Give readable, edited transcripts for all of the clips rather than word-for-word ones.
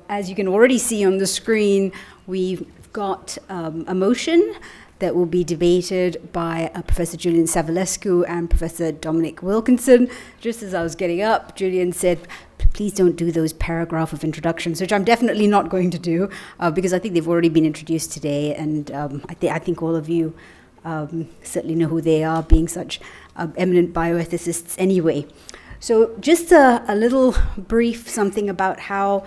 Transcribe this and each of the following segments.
As you can already see on the screen, we've got a motion that will be debated by Professor Julian Savulescu and Professor Dominic Wilkinson. Just as I was getting up, Julian said, please don't do those paragraph of introductions, which I'm definitely not going to do, because I think they've already been introduced today, and I think all of you certainly know who they are, being such eminent bioethicists anyway. So just a little brief something about how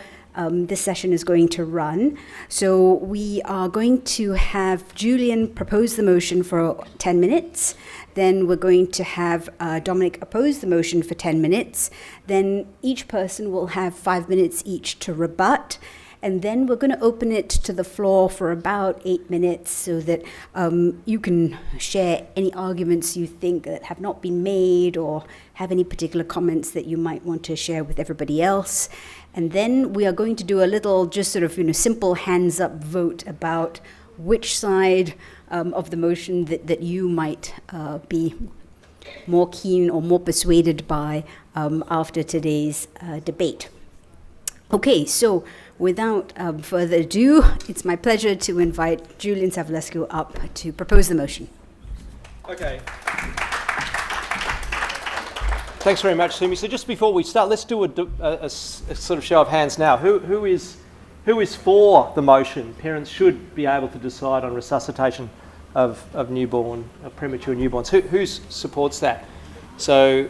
this session is going to run. So we are going to have Julian propose the motion for 10 minutes. Then we're going to have Dominic oppose the motion for 10 minutes. Then each person will have 5 minutes each to rebut. And then we're going to open it to the floor for about 8 minutes so that you can share any arguments you think that have not been made or have any particular comments that you might want to share with everybody else. And then we are going to do a little just sort of simple hands up vote about which side of the motion that you might be more keen or more persuaded by after today's debate. Okay, so without further ado, it's my pleasure to invite Julian Savulescu up to propose the motion. Okay. Thanks very much, Sumi. So just before we start, let's do a sort of show of hands now. Who is for the motion? Parents should be able to decide on resuscitation of premature newborns. Who supports that? So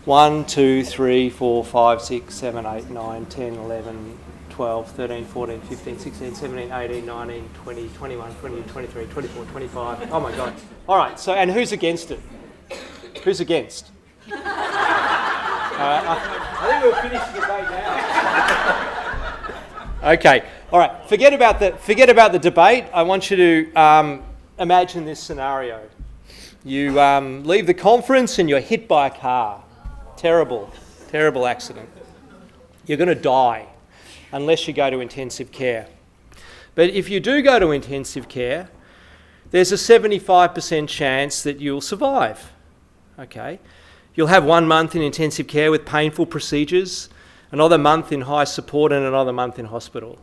1, 2, 3, 4, 5, 6, 7, 8, 9, 10, 11, 12, 13, 14, 15, 16, 17, 18, 19, 20, 21, 22, 23, 24, 25. Oh my God. All right, so, and who's against it? Who's against? I think we'll finish the debate now. Okay, all right, forget about the debate. I want you to imagine this scenario. You leave the conference and you're hit by a car. Terrible accident. You're going to die unless you go to intensive care. But if you do go to intensive care, there's a 75% chance that you'll survive. Okay? You'll have 1 month in intensive care with painful procedures, another month in high support and another month in hospital.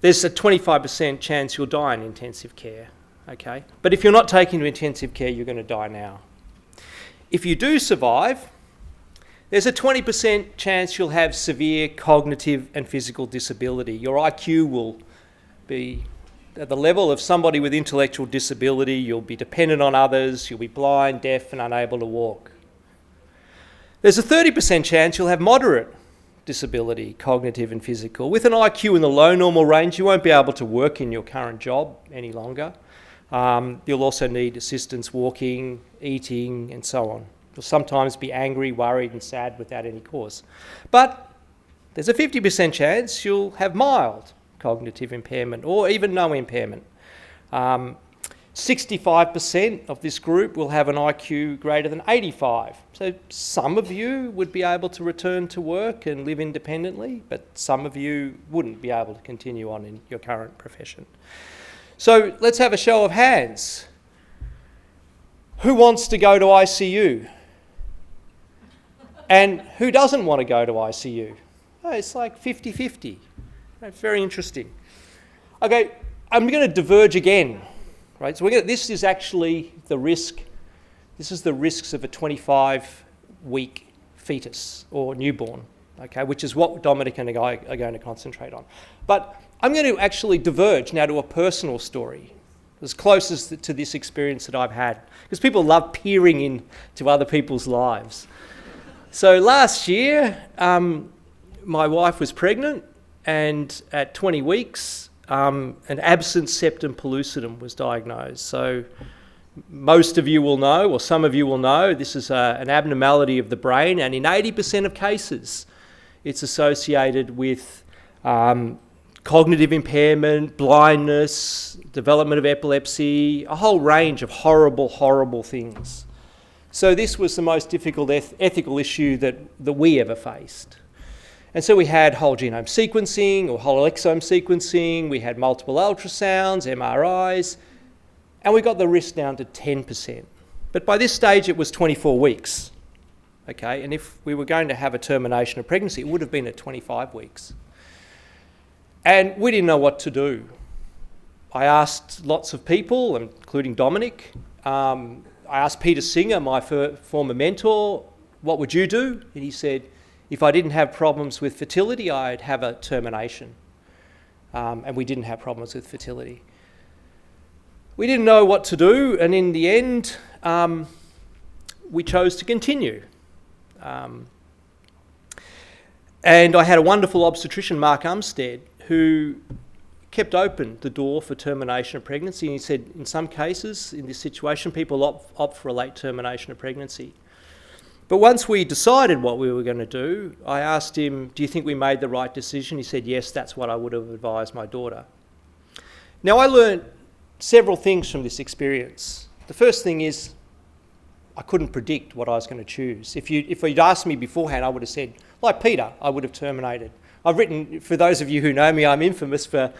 There's a 25% chance you'll die in intensive care. Okay? But if you're not taken to intensive care, you're going to die now. If you do survive, there's a 20% chance you'll have severe cognitive and physical disability. Your IQ will be at the level of somebody with intellectual disability. You'll be dependent on others. You'll be blind, deaf, and unable to walk. There's a 30% chance you'll have moderate disability, cognitive and physical. With an IQ in the low normal range, you won't be able to work in your current job any longer. You'll also need assistance walking, eating, and so on. You'll sometimes be angry, worried, and sad without any cause. But there's a 50% chance you'll have mild cognitive impairment or even no impairment. 65% of this group will have an IQ greater than 85. So some of you would be able to return to work and live independently, but some of you wouldn't be able to continue on in your current profession. So let's have a show of hands. Who wants to go to ICU? And who doesn't want to go to ICU? Oh, it's like 50-50. That's very interesting. Okay, I'm going to diverge again. Right, so this is actually the risk. This is the risks of a 25-week fetus or newborn, okay, which is what Dominic and I are going to concentrate on. But I'm going to actually diverge now to a personal story, as close as to this experience that I've had, because people love peering into other people's lives. So last year, my wife was pregnant, and at 20 weeks, an absent septum pellucidum was diagnosed. So most of you will know, or some of you will know, this is an abnormality of the brain, and in 80% of cases, it's associated with cognitive impairment, blindness, development of epilepsy, a whole range of horrible things. So this was the most difficult ethical issue that we ever faced. And so we had whole genome sequencing or whole exome sequencing, we had multiple ultrasounds, MRIs, and we got the risk down to 10%. But by this stage it was 24 weeks, okay? And if we were going to have a termination of pregnancy, it would have been at 25 weeks. And we didn't know what to do. I asked lots of people, including Dominic. I asked Peter Singer, my former mentor, what would you do? And he said, if I didn't have problems with fertility, I'd have a termination. And we didn't have problems with fertility. We didn't know what to do, and in the end, we chose to continue. And I had a wonderful obstetrician, Mark Umstead, who kept open the door for termination of pregnancy. And he said, in some cases, in this situation, people opt for a late termination of pregnancy. But once we decided what we were going to do, I asked him, do you think we made the right decision? He said, yes, that's what I would have advised my daughter. Now, I learned several things from this experience. The first thing is, I couldn't predict what I was going to choose. If you'd asked me beforehand, I would have said, like Peter, I would have terminated. I've written, for those of you who know me, I'm infamous for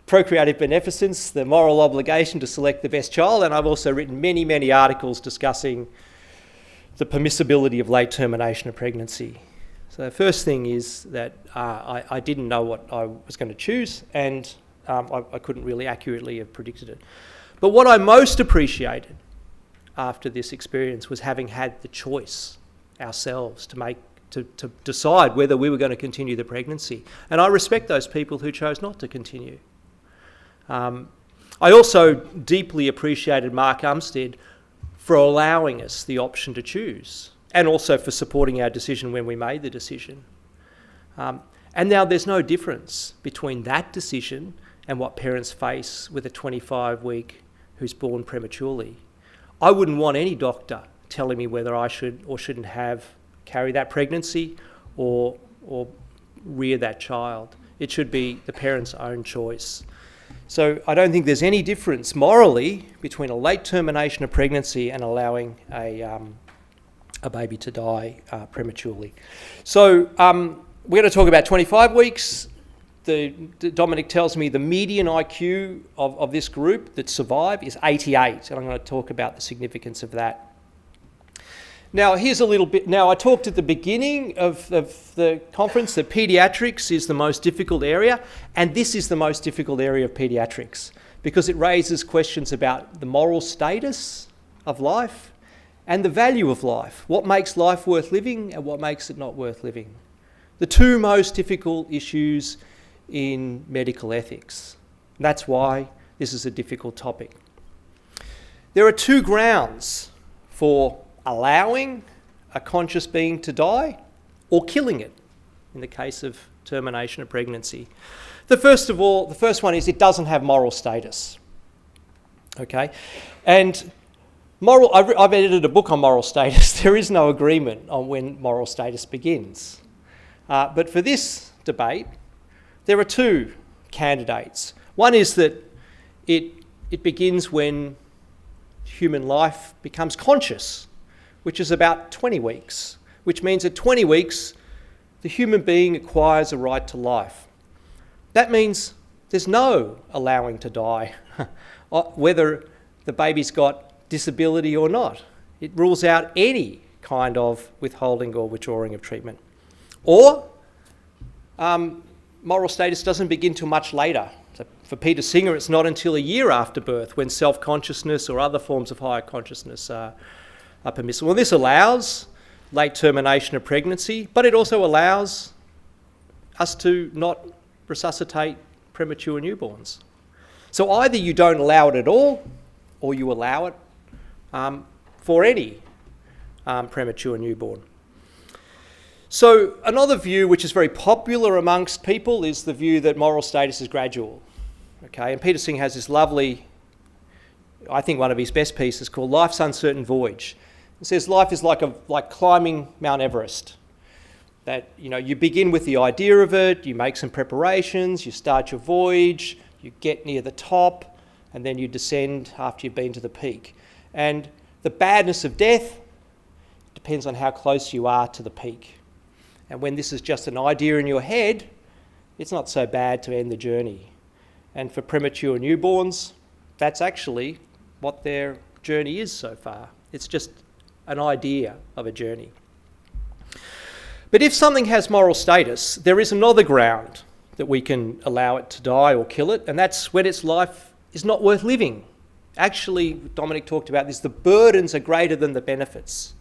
procreative beneficence, the moral obligation to select the best child, and I've also written many, many articles discussing the permissibility of late termination of pregnancy. So the first thing is that I didn't know what I was going to choose, and I couldn't really accurately have predicted it. But what I most appreciated after this experience was having had the choice ourselves to decide whether we were going to continue the pregnancy. And I respect those people who chose not to continue. I also deeply appreciated Mark Umstead for allowing us the option to choose, and also for supporting our decision when we made the decision. And now there's no difference between that decision and what parents face with a 25-week who's born prematurely. I wouldn't want any doctor telling me whether I should or shouldn't carry that pregnancy or rear that child. It should be the parent's own choice. So I don't think there's any difference morally between a late termination of pregnancy and allowing a baby to die prematurely. So we're going to talk about 25 weeks. Dominic tells me the median IQ of this group that survive is 88, and I'm going to talk about the significance of that. Now, here's a little bit. Now, I talked at the beginning of the conference that paediatrics is the most difficult area, and this is the most difficult area of paediatrics because it raises questions about the moral status of life and the value of life. What makes life worth living and what makes it not worth living? The two most difficult issues in medical ethics. And that's why this is a difficult topic. There are two grounds for allowing a conscious being to die or killing it in the case of termination of pregnancy. The first one is it doesn't have moral status. Okay? And I've edited a book on moral status. There is no agreement on when moral status begins. But for this debate, there are two candidates. One is that it begins when human life becomes conscious, which is about 20 weeks, which means at 20 weeks, the human being acquires a right to life. That means there's no allowing to die, whether the baby's got disability or not. It rules out any kind of withholding or withdrawing of treatment. Or moral status doesn't begin till much later. So for Peter Singer, it's not until a year after birth when self-consciousness or other forms of higher consciousness are permissible. And this allows late termination of pregnancy, but it also allows us to not resuscitate premature newborns. So either you don't allow it at all, or you allow it for any premature newborn. So another view which is very popular amongst people is the view that moral status is gradual. Okay, and Peter Singer has this lovely, I think one of his best pieces called Life's Uncertain Voyage. It says life is like climbing Mount Everest. That, you begin with the idea of it, you make some preparations, you start your voyage, you get near the top, and then you descend after you've been to the peak. And the badness of death depends on how close you are to the peak. And when this is just an idea in your head, it's not so bad to end the journey. And for premature newborns, that's actually what their journey is so far. It's just an idea of a journey. But if something has moral status, there is another ground that we can allow it to die or kill it, and that's when its life is not worth living. Actually, Dominic talked about this, the burdens are greater than the benefits.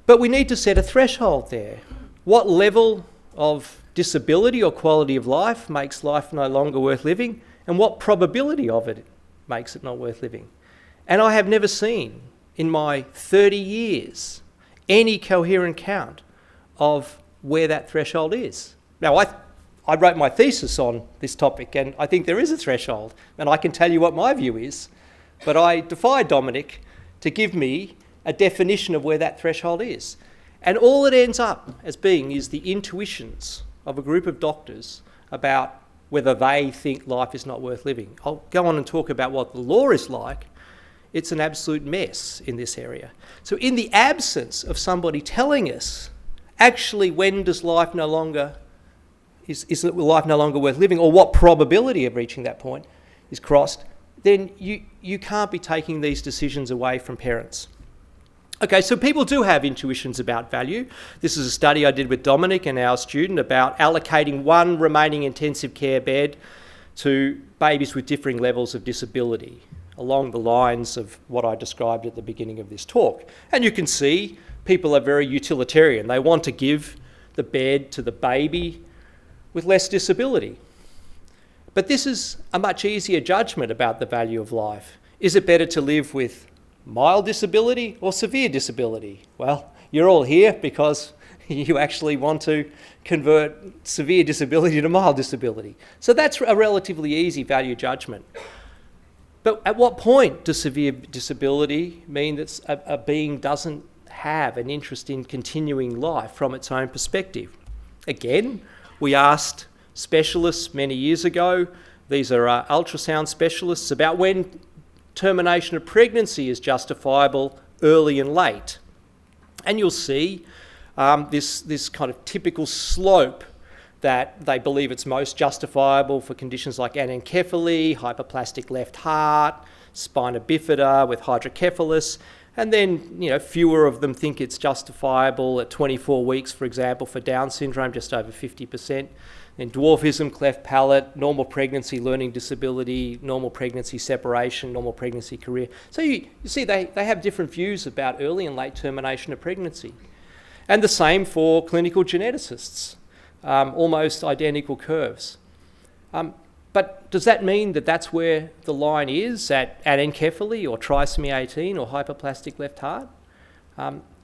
But we need to set a threshold there. What level of disability or quality of life makes life no longer worth living, and what probability of it makes it not worth living? And I have never seen in my 30 years any coherent count of where that threshold is. Now, I wrote my thesis on this topic, and I think there is a threshold, and I can tell you what my view is, but I defy Dominic to give me a definition of where that threshold is. And all it ends up as being is the intuitions of a group of doctors about whether they think life is not worth living. I'll go on and talk about what the law is like. It's an absolute mess in this area. So in the absence of somebody telling us, actually, when does life no longer, is life no longer worth living, or what probability of reaching that point is crossed, then you can't be taking these decisions away from parents. Okay, so people do have intuitions about value. This is a study I did with Dominic and our student about allocating one remaining intensive care bed to babies with differing levels of disability, along the lines of what I described at the beginning of this talk. And you can see people are very utilitarian. They want to give the bed to the baby with less disability. But this is a much easier judgment about the value of life. Is it better to live with mild disability or severe disability? Well, you're all here because you actually want to convert severe disability to mild disability. So that's a relatively easy value judgment. But at what point does severe disability mean that a being doesn't have an interest in continuing life from its own perspective? Again, we asked specialists many years ago, these are ultrasound specialists, about when termination of pregnancy is justifiable early and late. And you'll see this kind of typical slope that they believe it's most justifiable for conditions like anencephaly, hyperplastic left heart, spina bifida with hydrocephalus, and then fewer of them think it's justifiable at 24 weeks, for example, for Down syndrome, just over 50%. Then dwarfism, cleft palate, normal pregnancy, learning disability, normal pregnancy separation, normal pregnancy career. So you see they have different views about early and late termination of pregnancy. And the same for clinical geneticists, almost identical curves. But does that mean that that's where the line is, at anencephaly or trisomy 18 or hyperplastic left heart?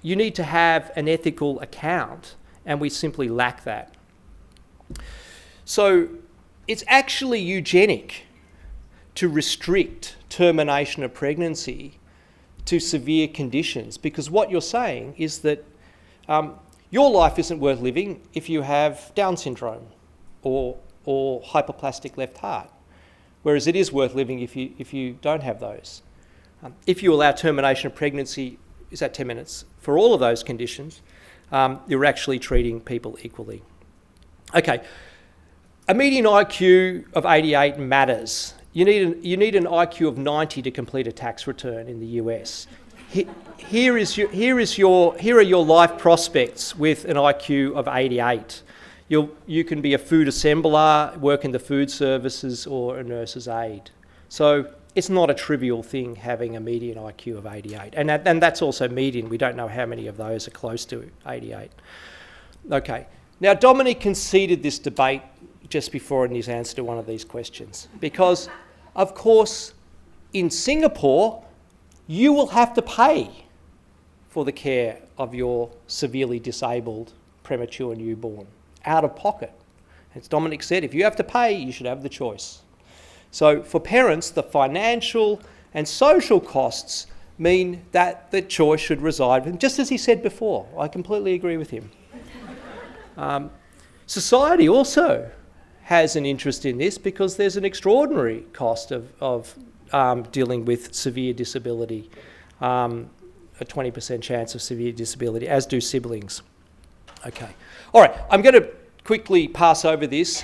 You need to have an ethical account, and we simply lack that. So it's actually eugenic to restrict termination of pregnancy to severe conditions, because what you're saying is that your life isn't worth living if you have Down syndrome or hyperplastic left heart, whereas it is worth living if you don't have those. If you allow termination of pregnancy, is that 10 minutes, for all of those conditions, you're actually treating people equally. Okay, a median IQ of 88 matters. You need an IQ of 90 to complete a tax return in the US. Here are your life prospects with an IQ of 88. You can be a food assembler, work in the food services, or a nurse's aide. So it's not a trivial thing having a median IQ of 88. And that's also median. We don't know how many of those are close to 88. Okay. Now, Dominic conceded this debate just before in his answer to one of these questions, because, of course, in Singapore, you will have to pay for the care of your severely disabled premature newborn, out of pocket. As Dominic said, if you have to pay, you should have the choice. So for parents, the financial and social costs mean that the choice should reside with them, just as he said before. I completely agree with him. Society also has an interest in this because there's an extraordinary cost of dealing with severe disability, a 20% chance of severe disability, as do siblings. Okay. All right, I'm going to quickly pass over this.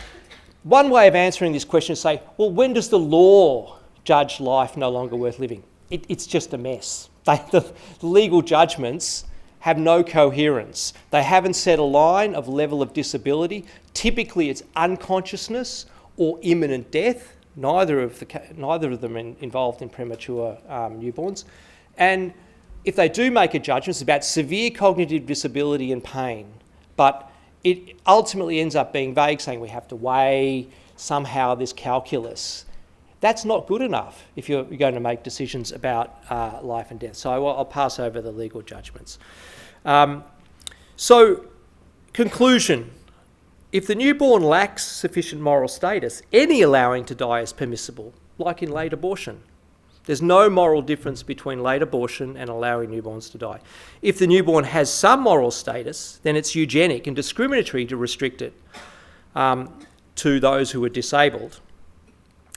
One way of answering this question is say, well, when does the law judge life no longer worth living? It's just a mess. The legal judgments have no coherence. They haven't set a line of level of disability. Typically it's unconsciousness or imminent death. Neither of them involved in premature newborns. And if they do make a judgment, it's about severe cognitive disability and pain. But it ultimately ends up being vague, saying we have to weigh somehow this calculus. That's not good enough if you're going to make decisions about life and death. So I'll pass over the legal judgments. So, conclusion. If the newborn lacks sufficient moral status, any allowing to die is permissible, like in late abortion. There's no moral difference between late abortion and allowing newborns to die. If the newborn has some moral status, then it's eugenic and discriminatory to restrict it to those who are disabled,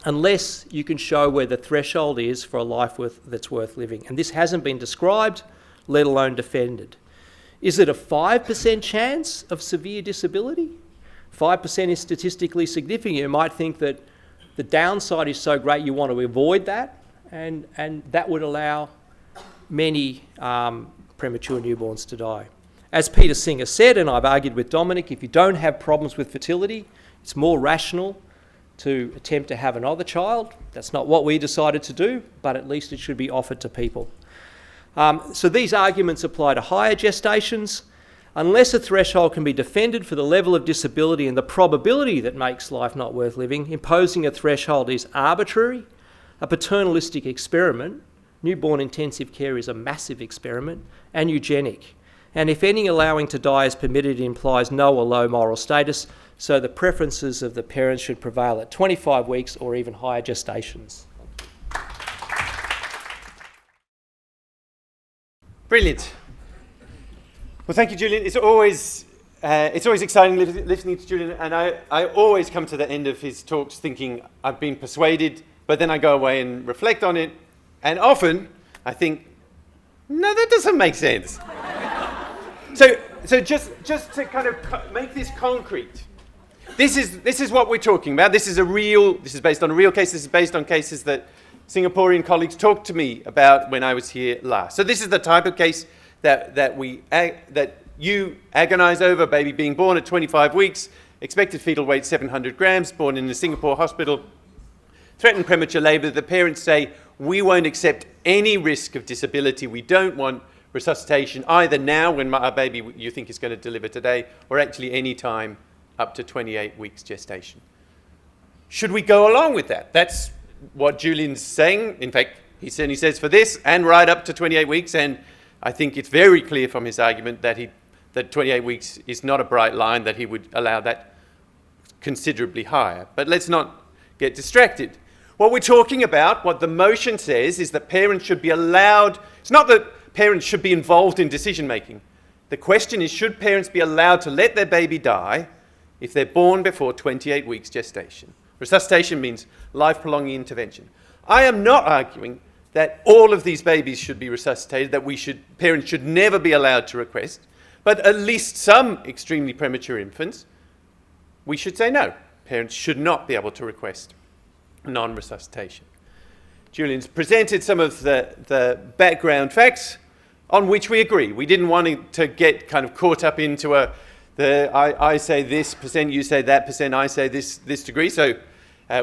unless you can show where the threshold is for a life that's worth living. And this hasn't been described, let alone defended. Is it a 5% chance of severe disability? 5% is statistically significant. You might think that the downside is so great you want to avoid that, and that would allow many premature newborns to die. As Peter Singer said, and I've argued with Dominic, if you don't have problems with fertility, it's more rational to attempt to have another child. That's not what we decided to do, but at least it should be offered to people. So these arguments apply to higher gestations. Unless a threshold can be defended for the level of disability and the probability that makes life not worth living, imposing a threshold is arbitrary, a paternalistic experiment. Newborn intensive care is a massive experiment, and eugenic. And if any allowing to die is permitted, it implies no or low moral status, so the preferences of the parents should prevail at 25 weeks or even higher gestations. Brilliant. Well, thank you, Julian. It's always exciting listening to Julian, and I always come to the end of his talks thinking I've been persuaded, but then I go away and reflect on it, and often I think, no, that doesn't make sense. So just to kind of make this concrete, this is what we're talking about. This is based on a real case. This is based on cases that Singaporean colleagues talked to me about when I was here last. So this is the type of case that you agonize over: baby being born at 25 weeks, expected fetal weight 700 grams, born in a Singapore hospital, threatened premature labour. The parents say, we won't accept any risk of disability. We don't want resuscitation either now when our baby you think is going to deliver today, or actually any time up to 28 weeks gestation. Should we go along with that? That's what Julian's saying. In fact, he certainly says for this and right up to 28 weeks, and I think it's very clear from his argument that 28 weeks is not a bright line, that he would allow that considerably higher. But let's not get distracted. What we're talking about, what the motion says, is that parents should be allowed. It's not that parents should be involved in decision making. The question is, should parents be allowed to let their baby die if they're born before 28 weeks gestation? Resuscitation means life-prolonging intervention. I am not arguing that all of these babies should be resuscitated, that parents should never be allowed to request, but at least some extremely premature infants, we should say no. Parents should not be able to request non-resuscitation. Julian's presented some of the background facts on which we agree. We didn't want to get kind of caught up into I say this percent, you say that percent, I say this degree. So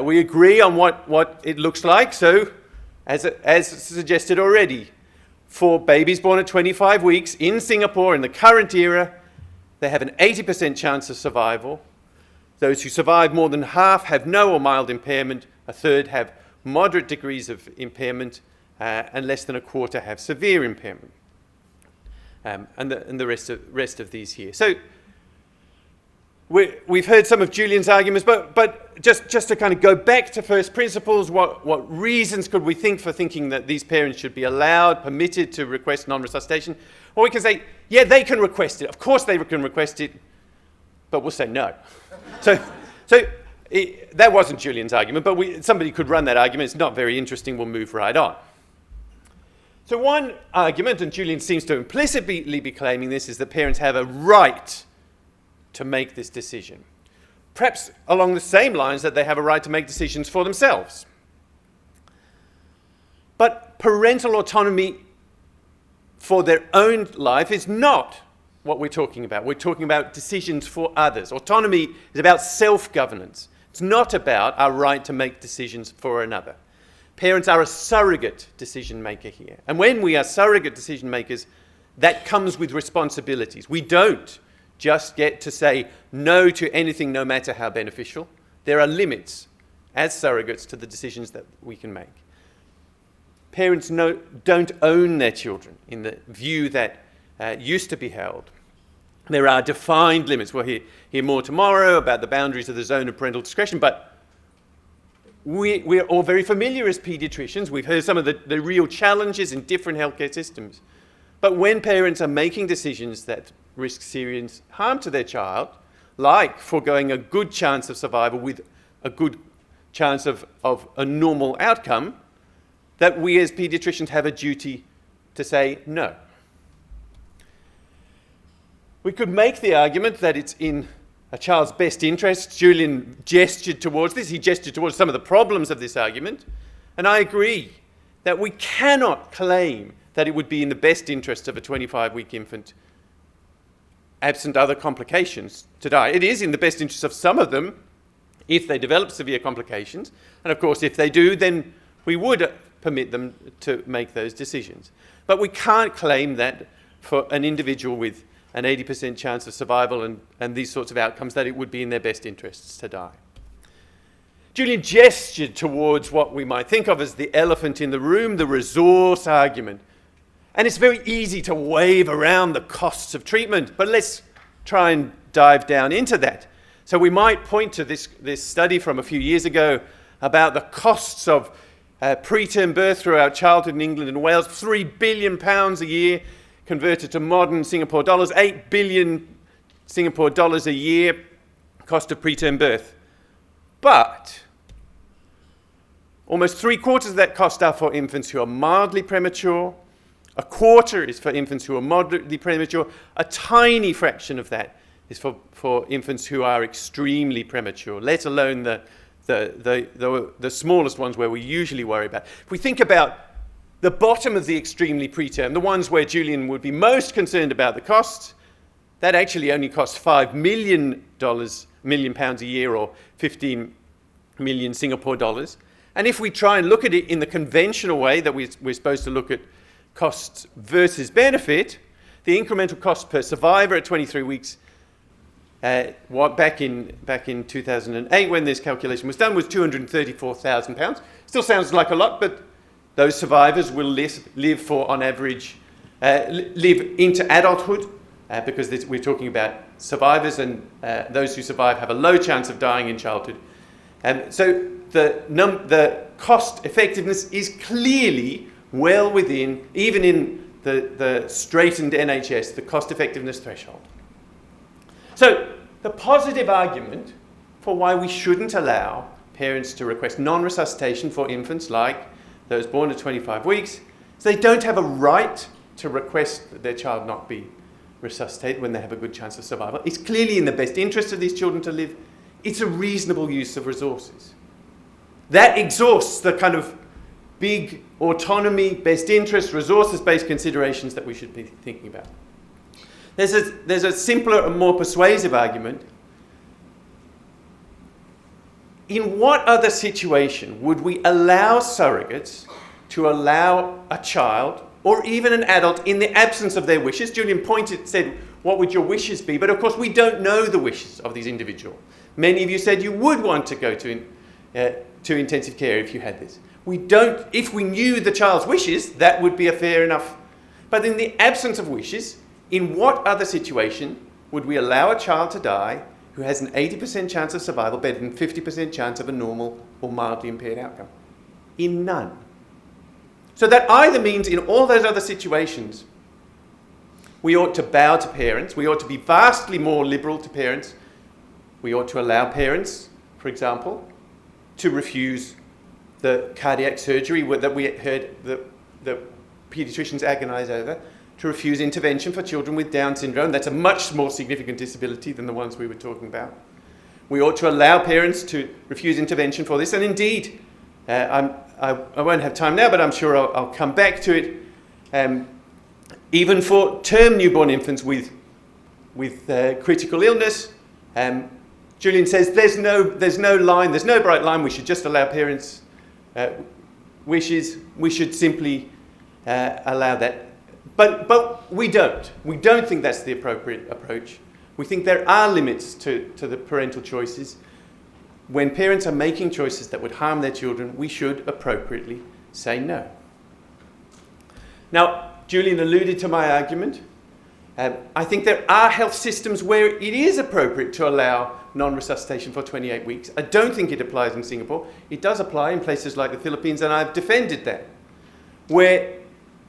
we agree on what it looks like. So as suggested already, for babies born at 25 weeks in Singapore in the current era, they have an 80% chance of survival. Those who survive, more than half have no or mild impairment, a third have moderate degrees of impairment, and less than a quarter have severe impairment. And the rest of these here. So we've heard some of Julian's arguments, but just to kind of go back to first principles, what reasons could we think for thinking that these parents should be allowed, permitted to request non-resuscitation? Well, we can say, yeah, they can request it. Of course they can request it, but we'll say no. So that wasn't Julian's argument, but somebody could run that argument. It's not very interesting. We'll move right on. So one argument, and Julian seems to implicitly be claiming this, is that parents have a right to make this decision. Perhaps along the same lines that they have a right to make decisions for themselves. But parental autonomy for their own life is not what we're talking about. We're talking about decisions for others. Autonomy is about self-governance. It's not about our right to make decisions for another. Parents are a surrogate decision maker here. And when we are surrogate decision makers, that comes with responsibilities. We don't just get to say no to anything, no matter how beneficial. There are limits as surrogates to the decisions that we can make. Parents don't own their children in the view that used to be held. There are defined limits. We'll hear more tomorrow about the boundaries of the zone of parental discretion, but we're all very familiar as paediatricians. We've heard some of the real challenges in different healthcare systems. But when parents are making decisions that risk serious harm to their child, like foregoing a good chance of survival with a good chance of a normal outcome, that we as paediatricians have a duty to say no. We could make the argument that it's in a child's best interest. Julian gestured towards this. He gestured towards some of the problems of this argument. And I agree that we cannot claim that it would be in the best interest of a 25-week infant, absent other complications, to die. It is in the best interest of some of them if they develop severe complications. And of course, if they do, then we would permit them to make those decisions. But we can't claim that for an individual with an 80% chance of survival and these sorts of outcomes, that it would be in their best interests to die. Julian gestured towards what we might think of as the elephant in the room, the resource argument. And it's very easy to wave around the costs of treatment, but let's try and dive down into that. So we might point to this study from a few years ago about the costs of preterm birth throughout childhood in England and Wales, £3 billion a year, converted to modern Singapore dollars, 8 billion Singapore dollars a year, cost of preterm birth. But almost 3/4 of that cost are for infants who are mildly premature. 1/4 is for infants who are moderately premature. A tiny fraction of that is for infants who are extremely premature, let alone the smallest ones where we usually worry about. If we think about the bottom of the extremely preterm, the ones where Julian would be most concerned about the costs, that actually only costs £5 million a year, or 15 million Singapore dollars. And if we try and look at it in the conventional way that we're supposed to look at costs versus benefit, the incremental cost per survivor at 23 weeks, back in 2008 when this calculation was done, was £234,000. Still sounds like a lot, but those survivors will live for, on average, live into adulthood, because we're talking about survivors, and those who survive have a low chance of dying in childhood. So the cost effectiveness is clearly well within, even in the straightened NHS, the cost effectiveness threshold. So the positive argument for why we shouldn't allow parents to request non-resuscitation for infants like those born at 25 weeks, so they don't have a right to request that their child not be resuscitated when they have a good chance of survival. It's clearly in the best interest of these children to live. It's a reasonable use of resources. That exhausts the kind of big autonomy, best interest, resources-based considerations that we should be thinking about. There's a simpler and more persuasive argument. In what other situation would we allow surrogates to allow a child or even an adult in the absence of their wishes? Julian said, what would your wishes be? But of course, we don't know the wishes of these individuals. Many of you said you would want to go to intensive care if you had this. We don't. If we knew the child's wishes, that would be a fair enough. But in the absence of wishes, in what other situation would we allow a child to die who has an 80% chance of survival, better than 50% chance of a normal or mildly impaired outcome? In none. So that either means in all those other situations, we ought to bow to parents, we ought to be vastly more liberal to parents, we ought to allow parents, for example, to refuse the cardiac surgery that we heard the paediatricians agonise over, to refuse intervention for children with Down syndrome. That's a much more significant disability than the ones we were talking about. We ought to allow parents to refuse intervention for this, and indeed, I won't have time now, but I'm sure I'll come back to it. even for term newborn infants with critical illness. Julian says there's no line, there's no bright line. We should just allow parents' wishes. We should simply allow that. But we don't. We don't think that's the appropriate approach. We think there are limits to the parental choices. When parents are making choices that would harm their children, we should appropriately say no. Now, Julian alluded to my argument. I think there are health systems where it is appropriate to allow non-resuscitation for 28 weeks. I don't think it applies in Singapore. It does apply in places like the Philippines, and I've defended that, where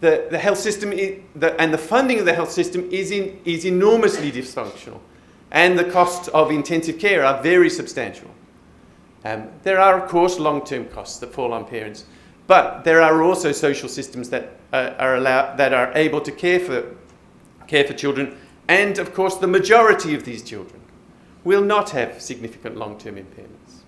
the health system and the funding of the health system is enormously dysfunctional, and the costs of intensive care are very substantial. There are, of course, long-term costs that fall on parents, but there are also social systems that are able to care for children, and of course the majority of these children will not have significant long-term impairments.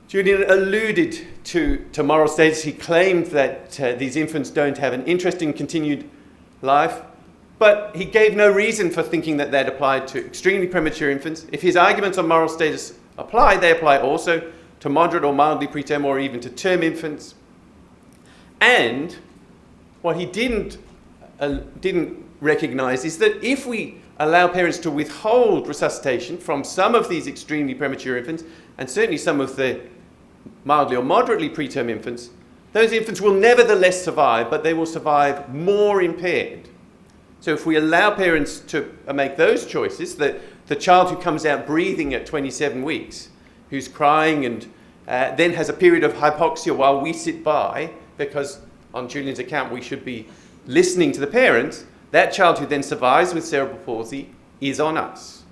Julian alluded to moral status. He claimed that these infants don't have an interest in continued life, but he gave no reason for thinking that that applied to extremely premature infants. If his arguments on moral status apply, they apply also to moderate or mildly preterm or even to term infants. And what he didn't recognise is that if we allow parents to withhold resuscitation from some of these extremely premature infants, and certainly some of the mildly or moderately preterm infants, those infants will nevertheless survive, but they will survive more impaired. So if we allow parents to make those choices, the child who comes out breathing at 27 weeks, who's crying and then has a period of hypoxia while we sit by, because on Julian's account we should be listening to the parents, that child who then survives with cerebral palsy is on us.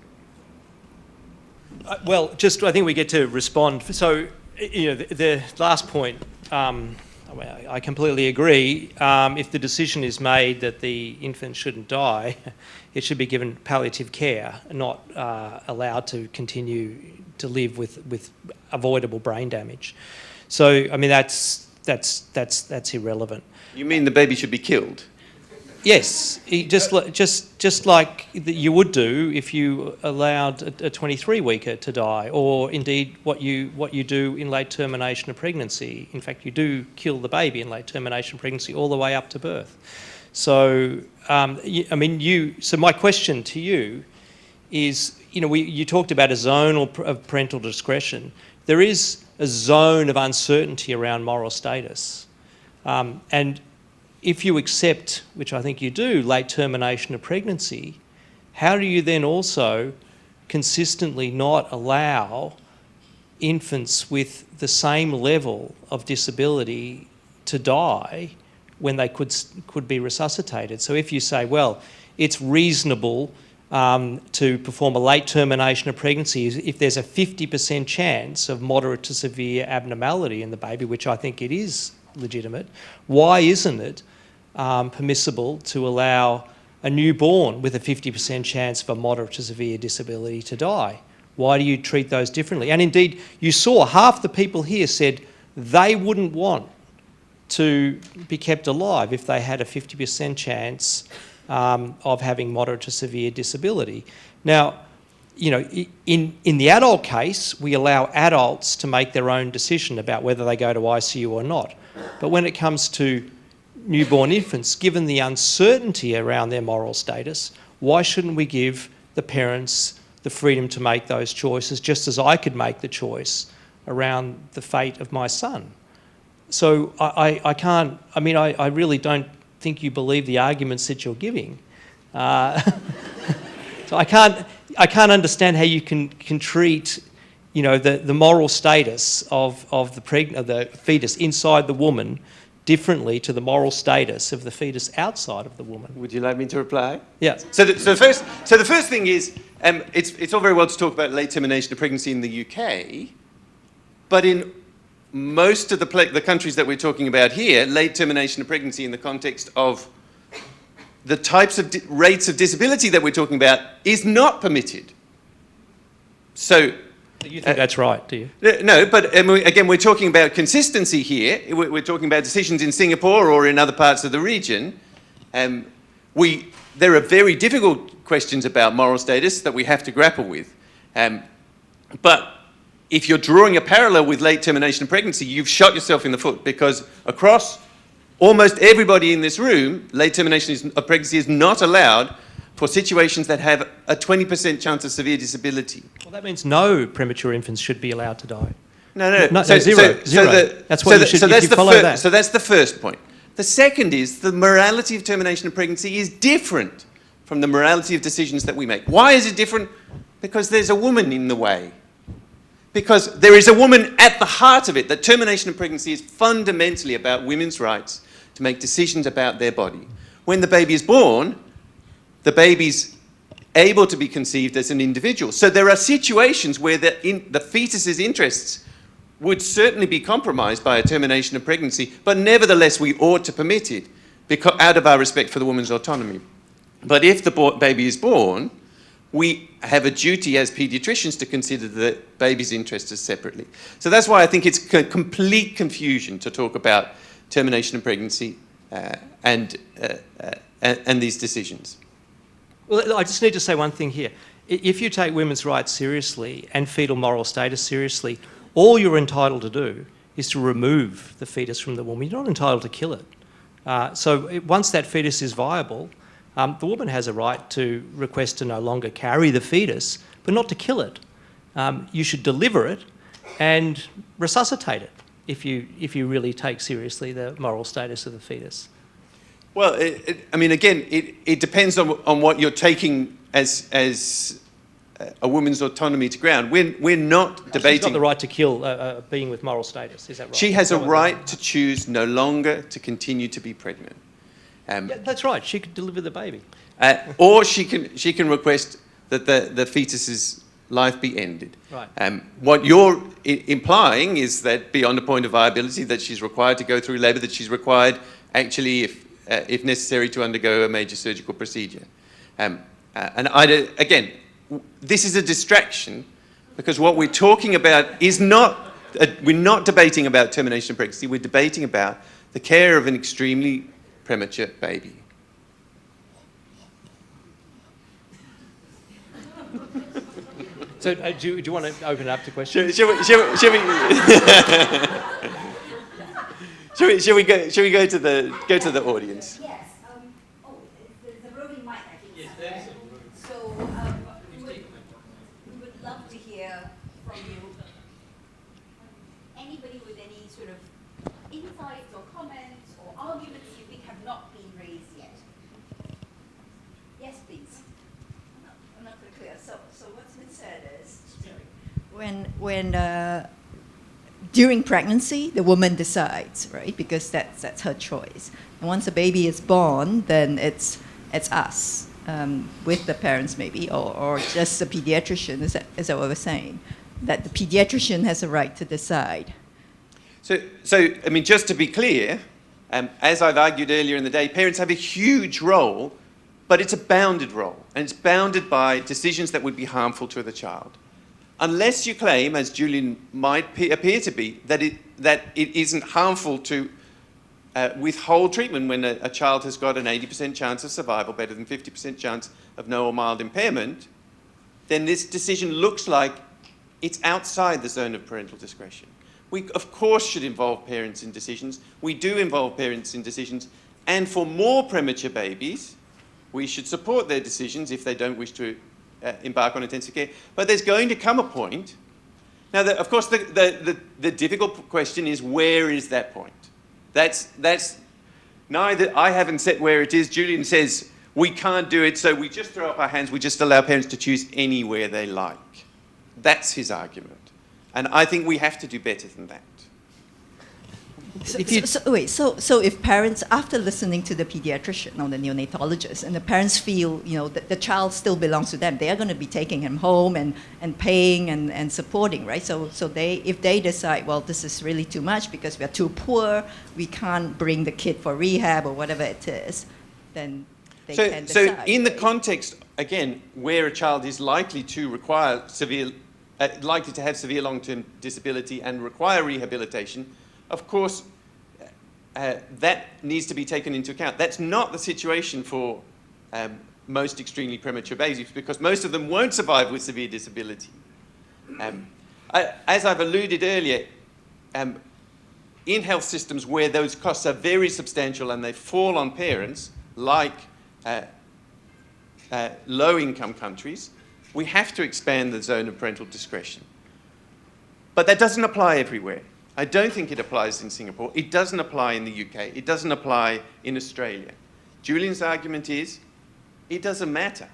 Well, I think we get to respond. So, the last point, I completely agree. If the decision is made that the infant shouldn't die, it should be given palliative care, not allowed to continue to live with avoidable brain damage. So, I mean, that's irrelevant. You mean the baby should be killed? Yes, just like you would do if you allowed a 23-weeker to die, or indeed what you do in late termination of pregnancy. In fact, you do kill the baby in late termination of pregnancy all the way up to birth. So, so my question to you is, you talked about a zone of parental discretion. There is a zone of uncertainty around moral status, and if you accept, which I think you do, late termination of pregnancy, how do you then also consistently not allow infants with the same level of disability to die when they could be resuscitated? So if you say, well, it's reasonable to perform a late termination of pregnancy if there's a 50% chance of moderate to severe abnormality in the baby, which I think it is legitimate, why isn't it permissible to allow a newborn with a 50% chance of a moderate to severe disability to die? Why do you treat those differently? And indeed, you saw half the people here said they wouldn't want to be kept alive if they had a 50% chance of having moderate to severe disability. Now, in the adult case, we allow adults to make their own decision about whether they go to ICU or not. But when it comes to newborn infants, given the uncertainty around their moral status, why shouldn't we give the parents the freedom to make those choices, just as I could make the choice around the fate of my son? So I really don't think you believe the arguments that you're giving. So I can't understand how you can treat the moral status of the fetus inside the woman differently to the moral status of the fetus outside of the woman. Would you like me to reply? Yeah. So the first thing is, it's all very well to talk about late termination of pregnancy in the UK, but in most of the countries that we're talking about here, late termination of pregnancy in the context of the types of rates of disability that we're talking about is not permitted. So You think that's right, do you? No, but again, we're talking about consistency here. We're talking about decisions in Singapore or in other parts of the region. There are very difficult questions about moral status that we have to grapple with. But if you're drawing a parallel with late termination of pregnancy, you've shot yourself in the foot, because across almost everybody in this room, late termination of pregnancy is not allowed for situations that have a 20% chance of severe disability. Well, that means no premature infants should be allowed to die. No, zero. That's why you should follow that. So that's the first point. The second is the morality of termination of pregnancy is different from the morality of decisions that we make. Why is it different? Because there's a woman in the way. Because there is a woman at the heart of it. That termination of pregnancy is fundamentally about women's rights to make decisions about their body. When the baby is born, the baby's able to be conceived as an individual. So there are situations where the fetus's interests would certainly be compromised by a termination of pregnancy, but nevertheless we ought to permit it out of our respect for the woman's autonomy. But if the baby is born, we have a duty as paediatricians to consider the baby's interests separately. So that's why I think it's complete confusion to talk about termination of pregnancy and these decisions. Well, I just need to say one thing here. If you take women's rights seriously and fetal moral status seriously, all you're entitled to do is to remove the fetus from the woman. You're not entitled to kill it. So once that fetus is viable, the woman has a right to request to no longer carry the fetus, but not to kill it. You should deliver it and resuscitate it if you really take seriously the moral status of the fetus. Well, it depends on what you're taking as a woman's autonomy to ground. We're not debating... She's got the right to kill a being with moral status, is that right? She has a right to choose no longer to continue to be pregnant. Yeah, that's right. She could deliver the baby. Or she can request that the fetus's life be ended. Right. What you're implying is that beyond a point of viability, that she's required to go through labour, that she's required actually, if necessary, to undergo a major surgical procedure. Again, this is a distraction, because what we're talking about is not, we're not debating about termination of pregnancy, we're debating about the care of an extremely premature baby. So do you want to open it up to questions? Shall we go to the audience? Yes. The roving mic, I think. Yes, there is. So we would love to hear from you. Anybody with any sort of insights or comments or arguments you think have not been raised yet? Yes, please. I'm not very clear. So what's been said is when during pregnancy, the woman decides, right? Because that's her choice. And once a baby is born, then it's us, with the parents maybe, or just the pediatrician, is that what we're saying? That the pediatrician has a right to decide. So I mean, just to be clear, as I've argued earlier in the day, parents have a huge role, but it's a bounded role, and it's bounded by decisions that would be harmful to the child. Unless you claim, as Julian might appear to be, that it isn't harmful to withhold treatment when a child has got an 80% chance of survival, better than 50% chance of no or mild impairment, then this decision looks like it's outside the zone of parental discretion. We, of course, should involve parents in decisions. We do involve parents in decisions. And for more premature babies, we should support their decisions if they don't wish to embark on intensive care. But there's going to come a point. Now, of course, the difficult question is, where is that point? That's neither, I haven't set where it is. Julian says we can't do it, so we just throw up our hands, we just allow parents to choose anywhere they like. That's his argument. And I think we have to do better than that. So if parents, after listening to the pediatrician or the neonatologist, and the parents feel, that the child still belongs to them, they are going to be taking him home and paying and supporting, right? So if they decide, well, this is really too much because we are too poor, we can't bring the kid for rehab or whatever it is, then they can decide. So in the context, again, where a child is likely to require severe likely to have severe long-term disability and require rehabilitation, of course, that needs to be taken into account. That's not the situation for most extremely premature babies, because most of them won't survive with severe disability. As I've alluded earlier, in health systems where those costs are very substantial and they fall on parents, like low-income countries, we have to expand the zone of parental discretion. But that doesn't apply everywhere. I don't think it applies in Singapore. It doesn't apply in the UK. It doesn't apply in Australia. Julian's argument is, it doesn't matter.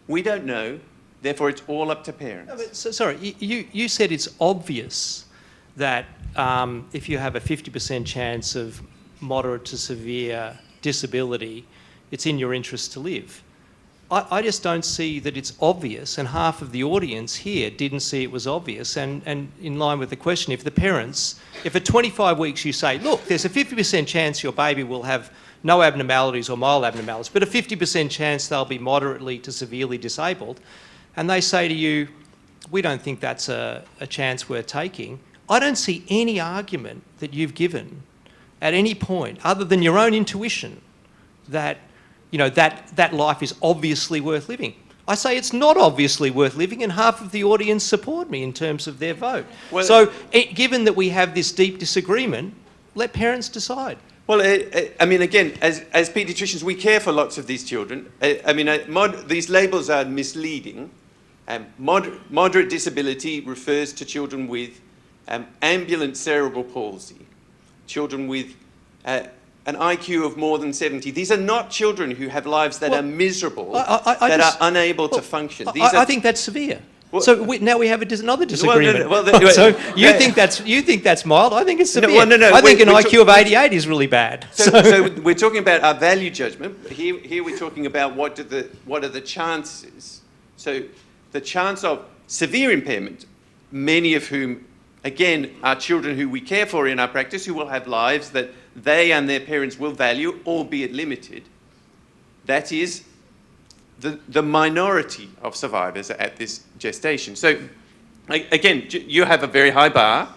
We don't know, therefore it's all up to parents. No, but, sorry, you said it's obvious that if you have a 50% chance of moderate to severe disability, it's in your interest to live. I just don't see that it's obvious, and half of the audience here didn't see it was obvious. And in line with the question, if at 25 weeks you say, look, there's a 50% chance your baby will have no abnormalities or mild abnormalities, but a 50% chance they'll be moderately to severely disabled, and they say to you, we don't think that's a chance worth taking, I don't see any argument that you've given at any point, other than your own intuition, that that life is obviously worth living. I say it's not obviously worth living, and half of the audience support me in terms of their vote. Well, so given that we have this deep disagreement, let parents decide. Well, I mean, again, as paediatricians, we care for lots of these children. These labels are misleading. Moderate disability refers to children with ambulant cerebral palsy, children with an IQ of more than 70. These are not children who have lives that are miserable, that are unable to function. I think that's severe. Well, so now we have another disagreement. So you think that's mild? I think it's severe. No, I think an IQ of 88 is really bad. So we're talking about our value judgment. Here we're talking about what are the chances. So the chance of severe impairment, many of whom, again, are children who we care for in our practice, who will have lives that they and their parents will value, albeit limited. That is the minority of survivors at this gestation. So, again, you have a very high bar.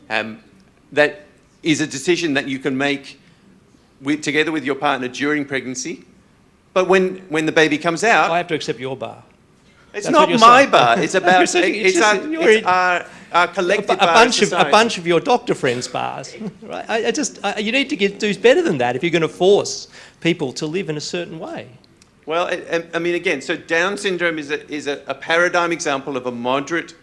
That is a decision that you can make together with your partner during pregnancy. But when the baby comes out... I have to accept your bar. It's not my bar. It's about our collective bar. A bunch of your doctor friends' bars. Right? You need to do better than that if you're going to force people to live in a certain way. Well, I mean, again, so Down syndrome is a paradigm example of a moderate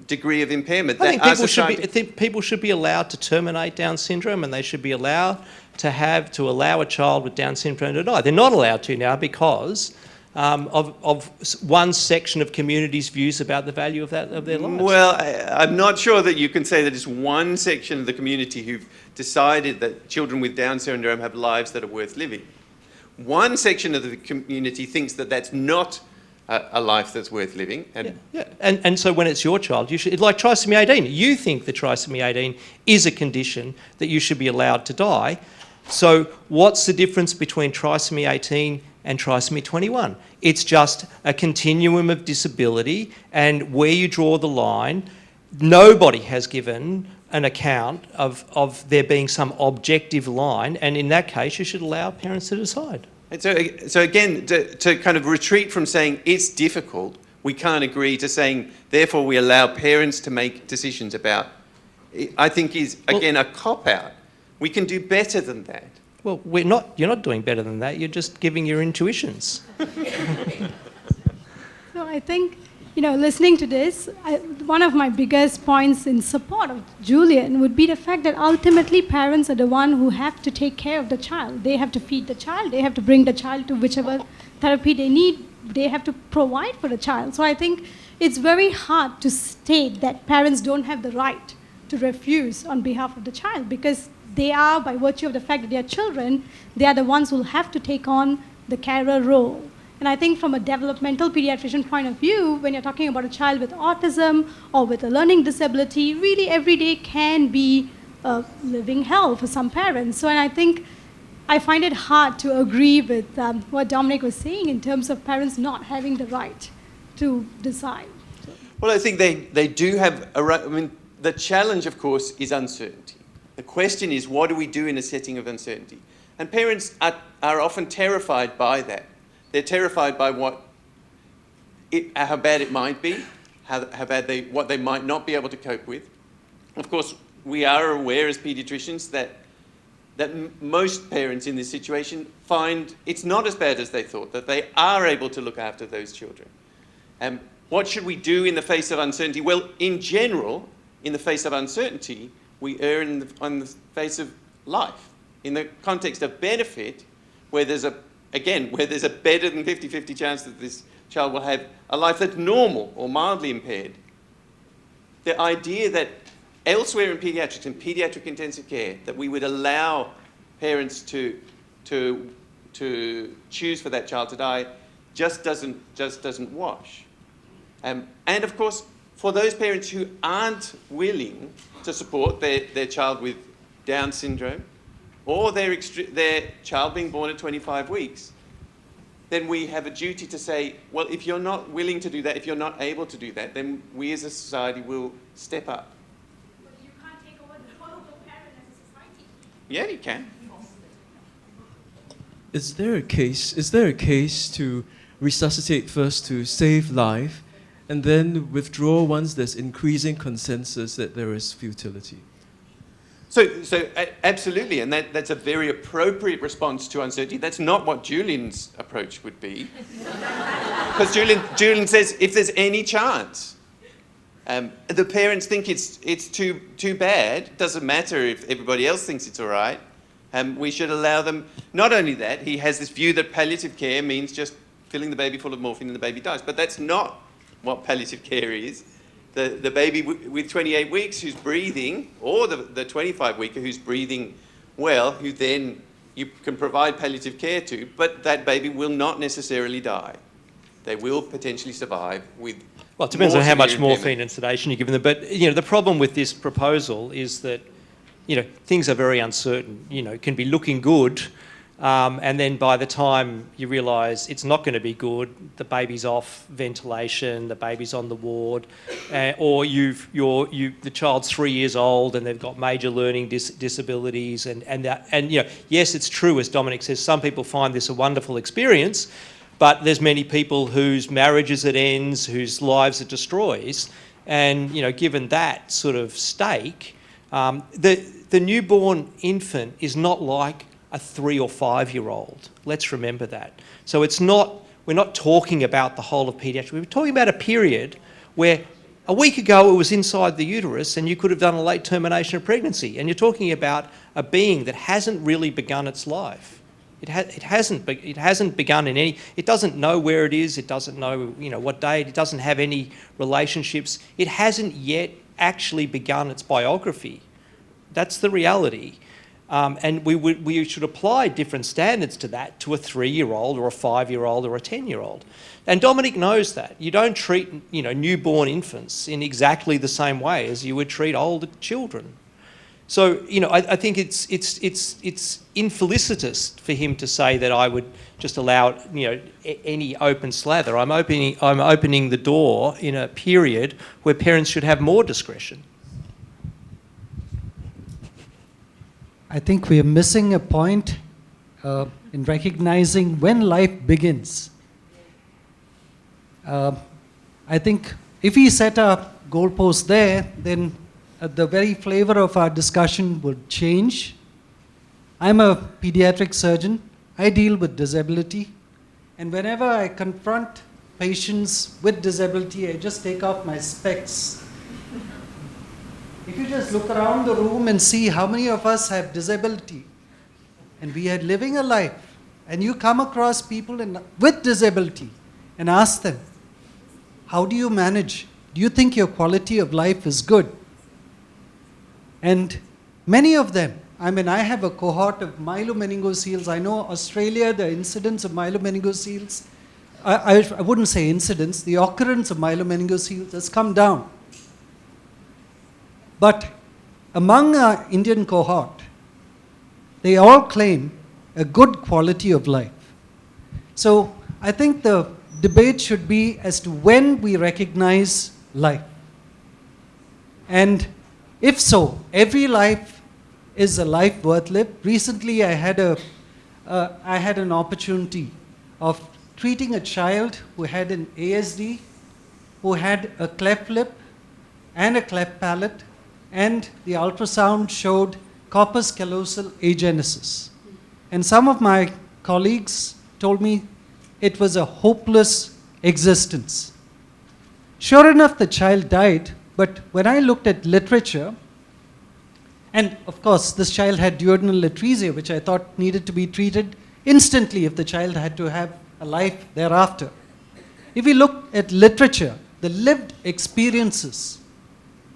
degree of impairment. I think people should be allowed to terminate Down syndrome, and they should be allowed to allow a child with Down syndrome to die. They're not allowed to now because of one section of community's views about the value of their lives. Well, I'm not sure that you can say that it's one section of the community who've decided that children with Down syndrome have lives that are worth living. One section of the community thinks that that's not a life that's worth living. And so when it's your child, you should, like trisomy 18, you think that trisomy 18 is a condition that you should be allowed to die. So what's the difference between trisomy 18 and trisomy 21? It's just a continuum of disability, and where you draw the line, nobody has given an account of there being some objective line, and in that case you should allow parents to decide. And so again, to kind of retreat from saying it's difficult, we can't agree, to saying therefore we allow parents to make decisions about, I think is again a cop-out. We can do better than that. Well, you're not doing better than that, you're just giving your intuitions. So I think, listening to this, one of my biggest points in support of Julian would be the fact that ultimately parents are the one who have to take care of the child. They have to feed the child, they have to bring the child to whichever therapy they need, they have to provide for the child. So I think it's very hard to state that parents don't have the right to refuse on behalf of the child, because they are, by virtue of the fact that they are children, they are the ones who will have to take on the carer role. And I think from a developmental pediatrician point of view, when you're talking about a child with autism or with a learning disability, really every day can be a living hell for some parents. So, and I think I find it hard to agree with what Dominic was saying in terms of parents not having the right to decide. Well, I think they do have I mean, the challenge, of course, is uncertainty. The question is, what do we do in a setting of uncertainty? And parents are often terrified by that. They're terrified by how bad it might be, how bad what they might not be able to cope with. Of course, we are aware as paediatricians that most parents in this situation find it's not as bad as they thought, that they are able to look after those children. What should we do in the face of uncertainty? Well, in general, in the face of uncertainty, we err on the face of life. In the context of benefit, where there's a better than 50-50 chance that this child will have a life that's normal or mildly impaired, the idea that elsewhere in paediatrics and paediatric intensive care, that we would allow parents to choose for that child to die just doesn't wash. And of course, for those parents who aren't willing to support their child with Down syndrome or their child being born at 25 weeks, then we have a duty to say, well, if you're not willing to do that, if you're not able to do that, then we as a society will step up. But you can't take over the role of the parent as a society. Yeah, you can. Is there a case to resuscitate first to save life and then withdraw once there's increasing consensus that there is futility? So absolutely, and that's a very appropriate response to uncertainty. That's not what Julian's approach would be. Because Julian says, if there's any chance, the parents think it's too bad, doesn't matter if everybody else thinks it's all right, we should allow them. Not only that, he has this view that palliative care means just filling the baby full of morphine and the baby dies. But that's not what palliative care is. The baby with 28 weeks who's breathing, or the 25-weeker who's breathing well, who then you can provide palliative care to, but that baby will not necessarily die. They will potentially survive with. Well, it depends on how much impairment. morphine and sedation you give them. But the problem with this proposal is that things are very uncertain. It can be looking good. And then by the time you realise it's not going to be good, the baby's off ventilation, the baby's on the ward, or the child's 3 years old and they've got major learning disabilities, and yes, it's true, as Dominic says, some people find this a wonderful experience, but there's many people whose marriages it ends, whose lives it destroys, and given that sort of stake, the newborn infant is not like a 3 or 5 year old. Let's remember that. So we're not talking about the whole of paediatrics. We're talking about a period where a week ago it was inside the uterus and you could have done a late termination of pregnancy. And you're talking about a being that hasn't really begun its life. It hasn't begun in any. It doesn't know where it is. It doesn't know what day. It doesn't have any relationships. It hasn't yet actually begun its biography. That's the reality. And we should apply different standards to that, to a 3-year-old or a 5-year-old or a 10-year-old. And Dominic knows that. You don't treat newborn infants in exactly the same way as you would treat older children. So I think it's infelicitous for him to say that I would just allow any open slather. I'm opening the door in a period where parents should have more discretion. I think we are missing a point in recognizing when life begins. I think if we set a goalpost there, then the very flavor of our discussion would change. I'm a pediatric surgeon. I deal with disability. And whenever I confront patients with disability, I just take off my specs. If you just look around the room and see how many of us have disability, and we are living a life, and you come across people with disability and ask them, how do you manage? Do you think your quality of life is good? And many of them, I have a cohort of myelomeningoceles. I know Australia, the incidence of myelomeningoceles, I wouldn't say incidence, the occurrence of myelomeningoceles has come down. But among our Indian cohort, they all claim a good quality of life. So I think the debate should be as to when we recognize life? And if so, every life is a life worth lived. Recently, I had an opportunity of treating a child who had an ASD, who had a cleft lip and a cleft palate, and the ultrasound showed corpus callosal agenesis. And some of my colleagues told me it was a hopeless existence. Sure enough, the child died, but when I looked at literature, and of course, this child had duodenal atresia, which I thought needed to be treated instantly if the child had to have a life thereafter. If we look at literature, the lived experiences,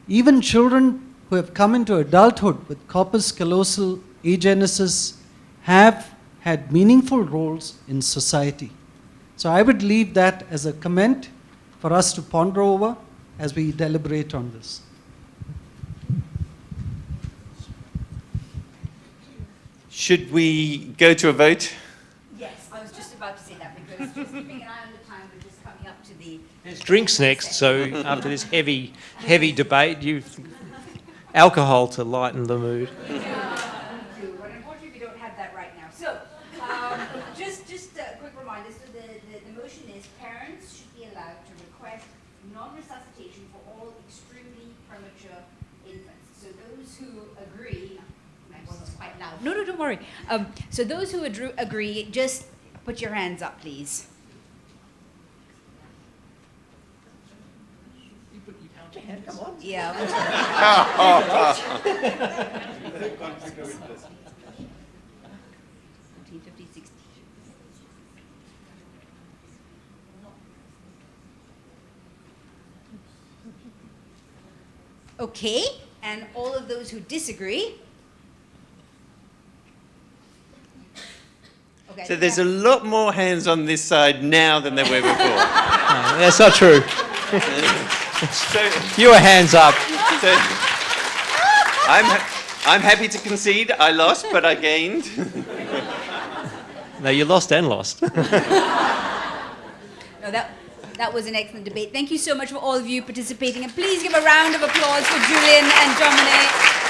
even children who have come into adulthood with corpus callosal agenesis have had meaningful roles in society. So I would leave that as a comment for us to ponder over as we deliberate on this. Should we go to a vote? Yes, I was just about to say that because just keeping an eye on the time, we're just coming up to the... There's drinks next, so after this heavy debate, you've alcohol to lighten the mood. But unfortunately, we don't have that right now. So, just a quick reminder. So the motion is parents should be allowed to request non-resuscitation for all extremely premature infants. So those who agree, my voice is quite loud. No, don't worry. So those who agree, just put your hands up, please. Come on. Yeah. 50, 60. Okay, and all of those who disagree. Okay. So there's a lot more hands on this side now than there were before. No, that's not true. So, Fewer hands up. so I'm happy to concede. I lost, but I gained. No, you lost and lost. No, that was an excellent debate. Thank you so much for all of you participating, and please give a round of applause for Julian and Dominic.